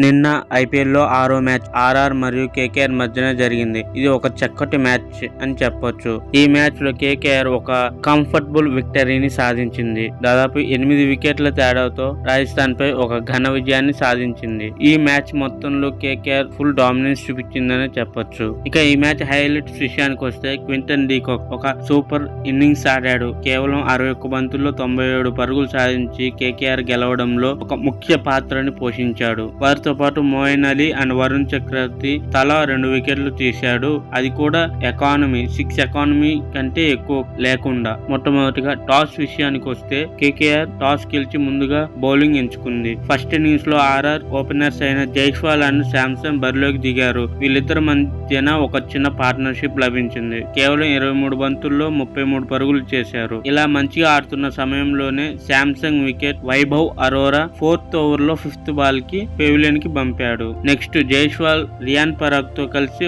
నిన్న ఐపీఎల్లో 6వ మ్యాచ్ ఆర్ఆర్ మరియు కేకేఆర్ మధ్యన జరిగింది. ఇది ఒక చక్కటి మ్యాచ్ అని చెప్పొచ్చు. ఈ మ్యాచ్ లో కేకేఆర్ ఒక కంఫర్టబుల్ విక్టరీని సాధించింది. దాదాపు 8 వికెట్ల తేడాతో రాజస్థాన్ పై ఒక ఘన విజయాన్ని సాధించింది. ఈ మ్యాచ్ మొత్తంలో కేకేఆర్ ఫుల్ డామినెన్స్ చూపించిందని చెప్పొచ్చు. ఇక ఈ మ్యాచ్ హైలైట్స్ విషయానికి వస్తే క్వింటన్ డీకాక్ ఒక సూపర్ ఇన్నింగ్స్ ఆడాడు. కేవలం 61 బంతుల్లో 97 పరుగులు సాధించి కేకేఆర్ గెలవడంలో ఒక ముఖ్య పాత్రని పోషించాడు. వారితో పాటు మోయిన్ అలీ అండ్ వరుణ్ చక్రవర్తి తలా 2 వికెట్లు తీశాడు. అది కూడా ఎకానమీ 6 ఎకానమీ కంటే ఎక్కువ లేకుండా. మొట్టమొదటిగా టాస్ విషయానికి వస్తే కేకేఆర్ టాస్ గెలిచి ముందుగా బౌలింగ్ ఎంచుకుంది. ఫస్ట్ ఇన్నింగ్స్ లో ఆర్ఆర్ ఓపెనర్స్ అయిన జైస్వాల్ అండ్ శాంసన్ బరిలోకి దిగారు. వీళ్ళిద్దరి మధ్యన ఒక చిన్న పార్ట్నర్షిప్ లభించింది. కేవలం 23 బంతుల్లో 33 పరుగులు చేశారు. ఇలా మంచిగా ఆడుతున్న సమయంలోనే Samson wicket Vaibhav Arora 4th over లో 5th బాల్ కి పెవిలియన్ కి పంపాడు. నెక్స్ట్ జైస్వాల్ రియాన్ పరాగ్ తో కలిసి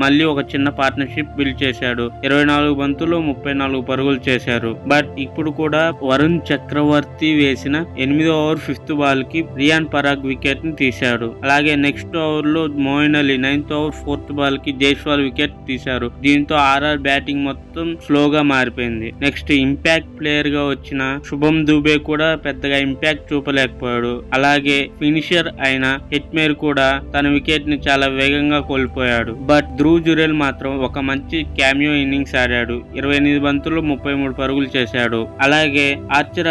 మళ్ళీ ఒక చిన్న పార్ట్నర్షిప్ బిల్డ్ చేశాడు. 24 బంతుల్లో 34 పరుగులు చేశారు. బట్ ఇప్పుడు కూడా వరుణ్ చక్రవర్తి వేసిన 8వ ఓవర్ 5th బాల్ కి రియాన్ పరాగ్ వికెట్ ని తీశాడు. అలాగే నెక్స్ట్ ఓవర్ లో Moeen Ali 9th over 4th ball కి జైస్వాల్ వికెట్ తీశారు. దీంతో ఆర్ఆర్ బ్యాటింగ్ మొత్తం స్లోగా మారిపోయింది. నెక్స్ట్ ఇంపాక్ట్ ప్లేయర్ గా వచ్చిన శుభం దుబే కూడా పెద్దగా ఇంపాక్ట్ చూపలేకపోయాడు. అలాగే ఫినిషర్ అయిన హెట్మేర్ కూడా తన వికెట్ ని చాలా వేగంగా కోల్పోయాడు. బట్ ధ్రువ్ జురేల్ మాత్రం ఒక మంచి క్యామియో ఇన్నింగ్స్ ఆడాడు. 28 బంతుల్లో 33 పరుగులు చేశాడు. అలాగే Archer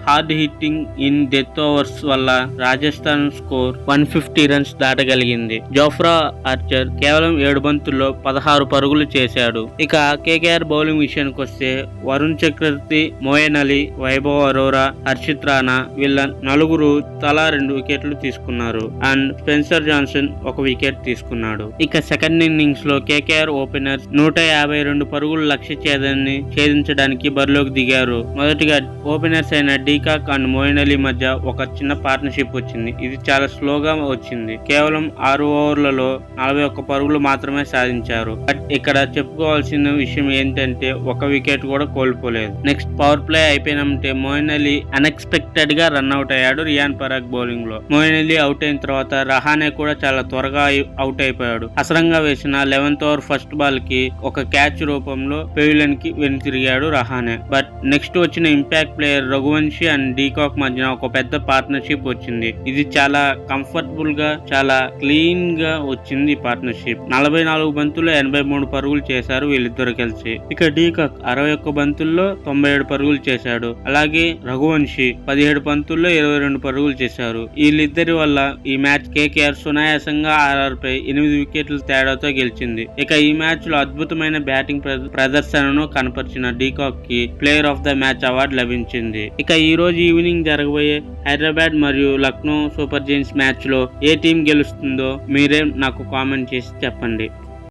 hard hitting in death overs వల్ల రాజస్థాన్ స్కోర్ 150 రన్స్ దాటగలిగింది. జోఫ్రా ఆర్చర్ కేవలం 7 బంతుల్లో 16 పరుగులు చేశాడు. ఇక కేకేఆర్ బౌలింగ్ విషయానికి వస్తే వరుణ్ చక్రవర్తి, మోయిన్ అలీ, వైభవ్ అరోరా, హర్షిత్ రాణా వీళ్ళ నలుగురు తలా 2 వికెట్లు తీసుకున్నారు. అండ్ స్పెన్సర్ జాన్సన్ ఒక వికెట్ తీసుకున్నాడు. ఇక సెకండ్ ఇన్నింగ్స్ లో కేకేఆర్ ఓపెనర్స్ 152 పరుగుల లక్ష్య ఛేదించడానికి బరిలోకి దిగారు. మొదటిగా ఓపెనర్స్ అయిన డీకాక్ అండ్ మోయిన్ అలీ మధ్య ఒక చిన్న పార్ట్నర్షిప్ వచ్చింది. ఇది చాలా స్లోగా వచ్చింది. కేవలం 6 ఓవర్లలో 41 పరుగులు మాత్రమే సాధించారు. బట్ ఇక్కడ చెప్పుకోవాల్సిన విషయం ఏంటంటే ఒక వికెట్ కూడా కోల్పోలేదు. నెక్స్ట్ పవర్ ప్లే అయిపోయినంటే మోయిన్ అలీ అన్ఎక్స్పెక్టెడ్ గా రన్అట్ అయ్యాడు రియాన్ పరాగ్ బౌలింగ్ లో. మోయిన్ అలీ అవుట్ అయిన తర్వాత రహానే కూడా చాలా త్వరగా అవుట్ అయిపోయాడు. అసరంగా వేసిన 11th ఓవర్ ఫస్ట్ బాల్ కి ఒక క్యాచ్ రూపంలో పెవిలియన్ కి వెనుతిరిగాడు రహానే. బట్ నెక్స్ట్ వచ్చిన impact player Raghuvanshi and de Kock మధ్య ఒక పెద్ద పార్ట్నర్షిప్ వచ్చింది. ఇది చాలా కంఫర్టబుల్ గా చాలా క్లీన్ గా వచ్చింది ఈ పార్ట్నర్షిప్. 44 బంతుల్లో 83 పరుగులు చేశారు వీళ్ళిద్దరు కలిసి. ఇక డీకాక్ 61 బంతుల్లో 97 పరుగులు చేశాడు. అలాగే రఘువంశీ 17 బంతుల్లో 22 పరుగులు చేశారు. వీళ్ళిద్దరి వల్ల ఈ మ్యాచ్ కేకేఆర్ సునాయాసంగా ఆర్ఆర్ పై 8 వికెట్ల తేడాతో గెలిచింది. ఇక ఈ మ్యాచ్ లో అద్భుతమైన బ్యాటింగ్ ప్రదర్శనను కనపరిచిన డీకాక్ కి player of the match award లభించింది. ఇక ఈ రోజు ఈవినింగ్ జరగబోయే హైదరాబాద్ మరియు లక్నో సూపర్ జైంట్స్ మ్యాచ్ లో ఏ టీం గెలుస్తుందో మీరే నాకు కామెంట్ చేసి చెప్పండి.